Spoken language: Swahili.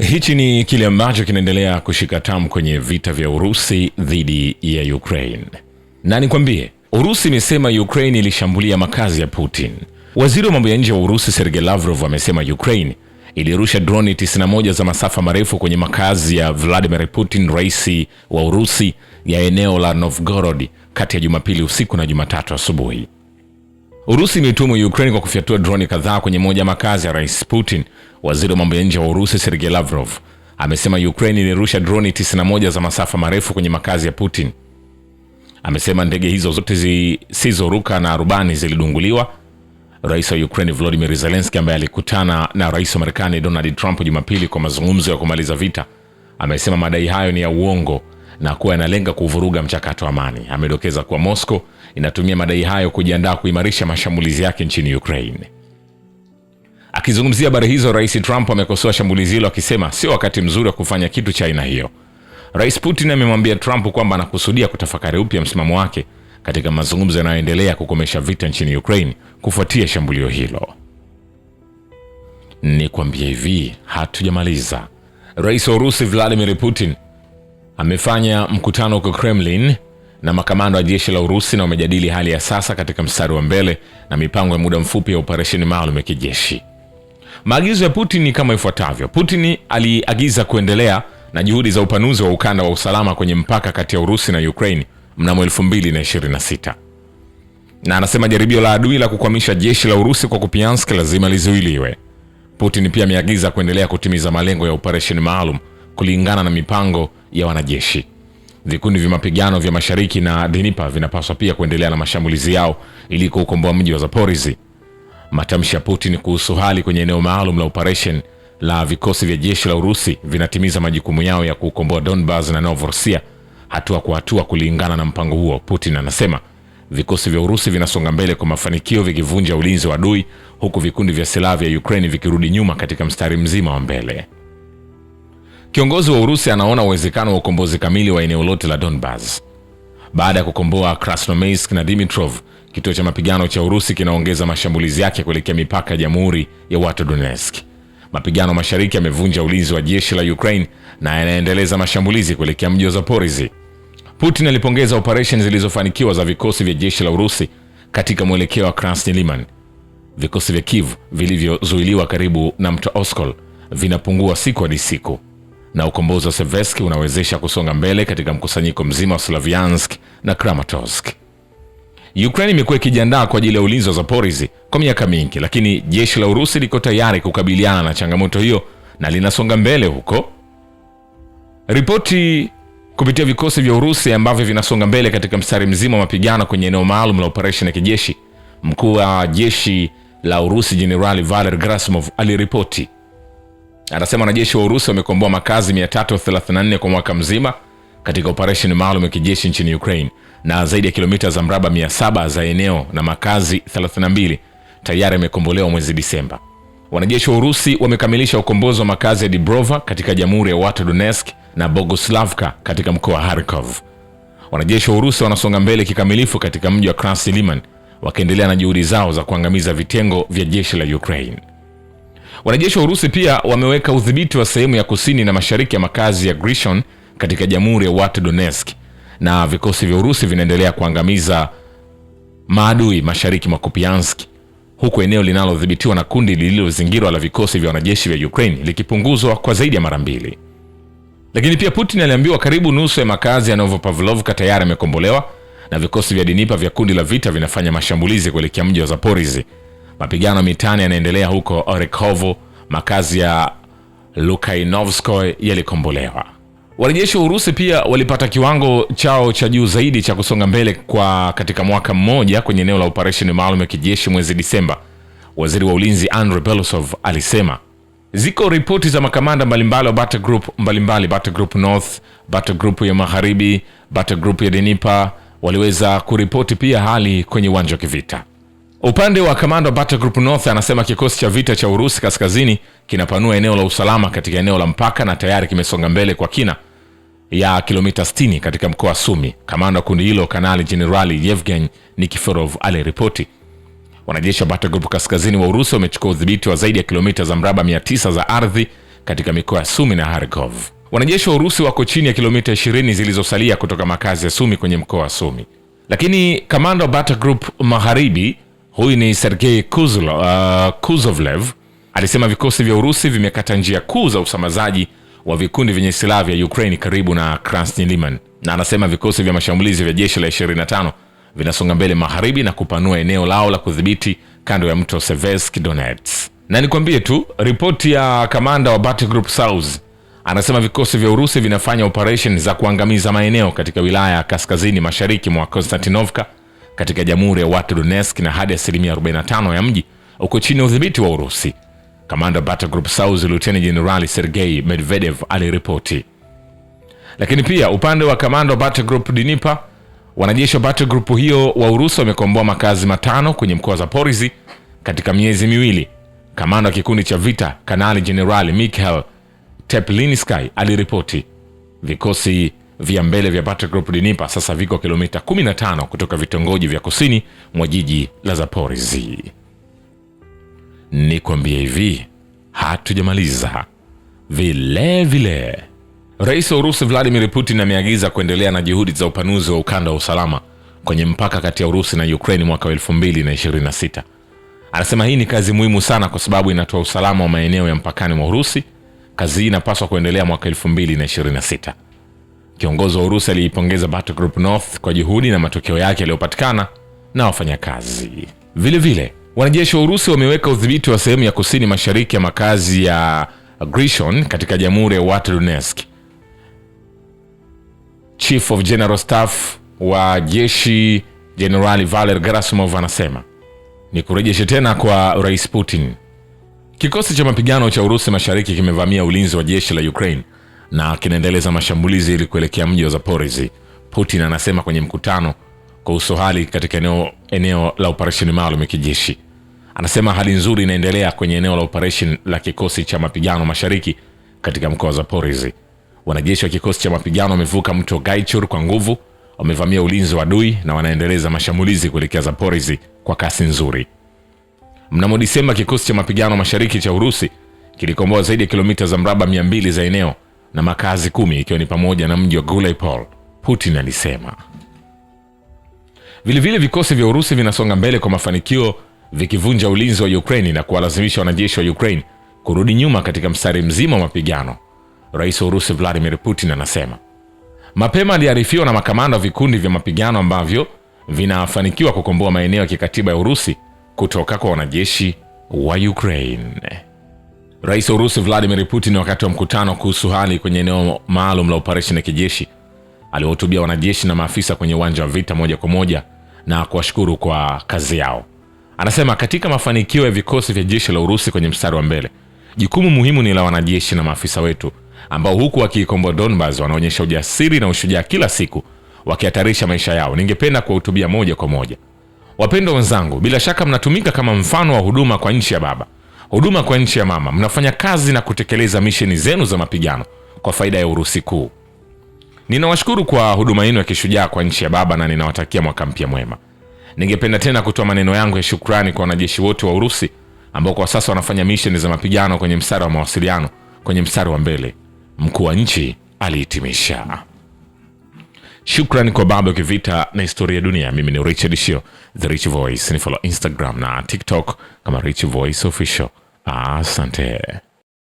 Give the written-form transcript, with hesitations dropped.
Hichi ni kile ambacho kinaendelea kushika tamu kwenye vita vya Urusi dhidi ya Ukraine. Na nikwambie, Urusi imesema Ukraine ilishambulia makazi ya Putin. Waziri wa mambo ya nje wa Urusi Sergei Lavrov amesema Ukraine ilirusha droni 91 za masafa marefu kwenye makazi ya Vladimir Putin, rais wa Urusi, ya eneo la Novgorod kati ya Jumapili usiku na Jumatatu asubuhi. Urusi imetuhumu Ukraine kwa kufyatua droni kadhaa kwenye moja makazi ya Rais Putin. Waziri wa mambo ya nje wa Urusi Sergei Lavrov amesema Ukraine ilirusha droni 91 za masafa marefu kwenye makazi ya Putin. Amesema ndege hizo zote zisizoruka na rubani zilidunguliwa. Rais wa Ukraine Volodymyr Zelensky, ambaye alikutana na rais wa Marekani Donald Trump Jumapili kwa mazungumzo ya kumaliza vita, amesema madai hayo ni ya uongo na kuwa yanalenga kuvuruga mchakato wa amani. Amedokeza kuwa Moscow inatumia madai hayo kujiandaa kuimarisha mashambulizi yake nchini Ukraine. Akizungumzia habari hizo, Rais Trump amekosoa shambulizi hilo akisema sio wakati mzuri wa kufanya kitu cha aina hiyo. Rais Putin amemwambia Trump kwamba anakusudia kutafakari upya msimamo wake katika mazungumzo yanayoendelea kukomesha vita nchini Ukraine kufuatia shambulio hilo. Nikwambie hivi, hatujamaliza. Rais wa Urusi Vladimir Putin amefanya mkutano huko Kremlin na makamanda wa jeshi la Urusi na wamejadili hali ya sasa katika mstari wa mbele na mipango ya muda mfupi ya operesheni maalum ya kijeshi. Maagizo ya Putin ni kama ifuatavyo. Putin aliagiza kuendelea na juhudi za upanuzi wa ukanda wa usalama kwenye mpaka kati ya Urusi na Ukraine mnamo 2026. Na anasema jaribio la adui la kukwamisha jeshi la Urusi kwa Kupiansk lazima lizuiliwe. Putin pia ameagiza kuendelea kutimiza malengo ya operesheni maalum kulingana na mipango ya wanajeshi. Vikundi vya mapigano vya mashariki na Dnipro vinapaswa pia kuendelea na mashambulizi yao ili kuukomboa mji wa Zaporizhzhia. Matamshi ya Putin kuhusu hali kwenye eneo maalum la operation la vikosi vya jeshi la Urusi vinatimiza majukumu yao ya kuukomboa Donbas na Novorossiya hatua kwa hatua kulingana na mpango huo. Putin anasema vikosi vya Urusi vinasonga mbele kwa mafanikio vikivunja ulinzi wa adui, huku vikundi vya silaha vya Ukraine vikirudi nyuma katika mstari mzima wa mbele. Kiongozi wa Urusi anaona uwezekano wa ukombozi kamili wa eneo lote la Donbas. Baada ya kukomboa Krasnoyarsk na Dimitrov, kituo cha mapigano cha Urusi kinaongeza mashambulizi yake kuelekea mipaka ya Jamhuri ya watu Donetsk. Mapigano mashariki yamevunja ulinzi wa jeshi la Ukraine na yanaendeleza mashambulizi kuelekea mji wa Zaporizhzhia. Putin alipongeza operesheni zilizofanikiwa za vikosi vya jeshi la Urusi katika mwelekeo wa Krasny Liman. Vikosi vya Kiev vilivyozuiliwa karibu na mto Oskol vinapungua siku hadi siku, na ukombozi wa Seversk unawezesha kusonga mbele katika mkusanyiko mzima wa Slavyansk na Kramatorsk. Ukraine imekuwa ikijiandaa kwa ajili ya ulinzi wa Zaporizhzhia kwa miaka mingi, lakini jeshi la Urusi liko tayari kukabiliana na changamoto hiyo na linasonga mbele huko. Ripoti kupitia vikosi vya Urusi ambavyo vinasonga mbele katika mstari mzima wa mapigano kwenye eneo maalum la operation ya kijeshi. Mkuu wa jeshi la Urusi Jenerali Valery Gerasimov aliripoti. Anasema wanajeshi wa Urusi wamekomboa makazi 334 kwa mwaka mzima katika operation maalum ya kijeshi nchini Ukraine, na zaidi ya kilomita za mraba 700 za eneo na makazi 32 tayari yamekombolewa mwezi Disemba. Wanajeshi wa Urusi wamekamilisha ukombozi wa makazi ya Dibrova katika Jamhuri ya watu Donetsk na Bogoslavka katika mkoa wa Kharkov. Wanajeshi wa Urusi wanasonga mbele kikamilifu katika mji wa Krasny Liman, wakiendelea na juhudi zao za kuangamiza vitengo vya jeshi la Ukraine. Wanajeshi wa Urusi pia wameweka udhibiti wa sehemu ya kusini na mashariki ya makazi ya Grishon katika Jamhuri ya watu Donetsk, na vikosi vya Urusi vinaendelea kuangamiza maadui mashariki mwa Kupiansk, huku eneo linalodhibitiwa na kundi lililozingirwa la vikosi vya wanajeshi vya Ukraine likipunguzwa kwa zaidi ya mara 2. Lakini pia Putin aliambiwa karibu nusu ya makazi ya Novopavlovka tayari yamekombolewa, na vikosi vya Dnipro vya kundi la vita vinafanya mashambulizi kuelekea mji wa Zaporizhzhia. Mapigano mitani yanaendelea huko Orekhovo, makazi ya Lukainovskoye yalikombolewa. Wanajeshi wa Urusi pia walipata kiwango chao cha juu zaidi cha kusonga mbele katika mwaka mmoja kwenye eneo la operation maalum ya kijeshi mwezi Disemba. Waziri wa ulinzi Andrei Belosov alisema ziko ripoti za makamanda mbalimbali wa Battle Group mbalimbali, Battle Group North, Battle Group ya Magharibi, Battle Group ya Dnipro, waliweza kuripoti pia hali kwenye uwanja wa kivita. Upande wa kamanda wa Battle Group North anasema kikosi cha vita cha Urusi kaskazini kinapanua eneo la usalama katika eneo la mpaka na tayari kimesonga mbele kwa kina ya kilomita 60 katika mkoa wa Sumy. Kamanda wa kundi hilo Kanali Jenerali Yevgeny Nikiforov aliripoti. Wanajeshi wa Battle Group kaskazini wa Urusi wamechukua udhibiti wa zaidi ya kilomita za mraba 900 za ardhi katika mikoa ya Sumi na Kharkov. Wanajeshi wa Urusi wako chini ya kilomita 20 zilizosalia kutoka makazi ya Sumi kwenye mkoa wa Sumi. Lakini kamanda wa Battle Group Magharibi, huyu ni Sergei Kuzovlev, alisema vikosi vya Urusi vimekata njia kuu za usambazaji wa vikundi vyenye silaha vya Ukraine karibu na Krasny Liman, na anasema vikosi vya mashambulizi vya jeshi la 25 vinasonga mbele magharibi na kupanua eneo lao la kudhibiti kando ya mto Seversk Donetsk. Na nikwambie tu, ripoti ya kamanda wa Battle Group South anasema vikosi vya Urusi vinafanya operation za kuangamiza maeneo katika wilaya ya kaskazini mashariki mwa Konstantinovka katika Jamhuri ya Watu Donetsk, na hadi 45% ya mji uko chini ya udhibiti wa Urusi. Kamanda Battle Group South Lieutenant General Sergei Medvedev aliripoti. Lakini pia upande wa kamanda wa Battle Group Dnipro, wanajeshi wa Battle Group hiyo wa Urusi wamekomboa makazi 5 kwenye mkoa wa Zaporizhzhia katika miezi miwili. Kamanda wa kikundi cha vita Kanali General Mikhail Teplinsky aliripoti. Vikosi vya mbele vya Battle Group Dnipro sasa viko kilomita 15 kutoka vitongoji vya kusini mwa jiji la Zaporizhzhia. Nikwambie hivi, hatujamaliza. Vile Rais wa Urusi Vladimir Putin ameagiza kuendelea na juhudi za upanuzi wa ukanda wa usalama kwenye mpaka kati ya Urusi na Ukraine mwaka 2026. Anasema hii ni kazi muhimu sana kwa sababu inatoa usalama wa maeneo ya mpakani mwa Urusi. Kazi hii inapaswa kuendelea mwaka 2026. Kiongozi wa Urusi aliipongeza Battle Group North kwa juhudi na matokeo yake yaliyopatikana na wafanyakazi. Vile wanajeshi wa Urusi wameweka udhibiti wa sehemu ya kusini mashariki ya makazi ya Grishon katika Jamhuri ya Watu Donetsk. Chief of General Staff wa jeshi General Valery Gerasimov anasema ni kurejesha tena kwa Rais Putin. Kikosi cha mapigano cha Urusi mashariki kimevamia ulinzi wa jeshi la Ukraine na kinaendeleza mashambulizi ili kuelekea mji wa Zaporizhzhia. Putin anasema kwenye mkutano kuhusu hali katika eneo la operesheni maalum ya kijeshi. Anasema hali nzuri inaendelea kwenye eneo la operesheni la kikosi cha mapigano mashariki katika mkoa wa Zaporizhzhia. Wanajeshi wa kikosi cha mapigano wamevuka mto Gaichur kwa nguvu, wamevamia ulinzi wa adui na wanaendeleza mashambulizi kuelekea Zaporizhzhia kwa kasi nzuri. Mnamo Disemba, kikosi cha mapigano mashariki cha Urusi kilikomboa zaidi ya kilomita za mraba 200 za eneo na makazi 10 ikiwa ni pamoja na mji wa Gulyaipol, Putin alisema. Vile vikosi vya Urusi vinasonga mbele kwa mafanikio vikivunja ulinzi wa Ukraine na kuwalazimisha wanajeshi wa Ukraine kurudi nyuma katika mstari mzima wa mapigano. Rais wa Urusi Vladimir Putin anasema. Mapema aliarifiwa na makamanda wa vikundi vya mapigano ambavyo vinafanikiwa kukomboa maeneo ya kikatiba ya Urusi kutoka kwa wanajeshi wa Ukraine. Rais wa Urusi Vladimir Putin wakati wa mkutano kuhusu hali kwenye eneo maalum la operesheni ya kijeshi aliwahutubia wanajeshi na maafisa kwenye uwanja wa vita moja kwa moja na kuwashukuru kwa kazi yao. Anasema katika mafanikio ya vikosi vya jeshi la Urusi kwenye mstari wa mbele, jukumu muhimu ni la wanajeshi na maafisa wetu ambao huku wakiikomboa Donbas wanaonyesha ujasiri na ushujaa kila siku wakihatarisha maisha yao. Ningependa kuwahutubia moja kwa moja. Wapendwa wenzangu, bila shaka mnatumika kama mfano wa huduma kwa nchi ya baba, huduma kwa nchi ya mama. Mnafanya kazi na kutekeleza misheni zenu za mapigano kwa faida ya Urusi kuu. Ninawashukuru kwa huduma yenu ya kishujaa kwa nchi ya baba na ninawatakia mwaka mpya mwema. Ningependa tena kutoa maneno yangu ya shukrani kwa wanajeshi wote wa Urusi ambao kwa sasa wanafanya misheni za mapigano kwenye mstari wa mawasiliano, kwenye mstari wa mbele. Mkuu wa nchi alihitimisha. Shukrani kwa baba ya kivita na historia ya dunia. Mimi ni Richard Shio, The Rich Voice. Ni follow Instagram na TikTok kama Rich Voice Official. Asante.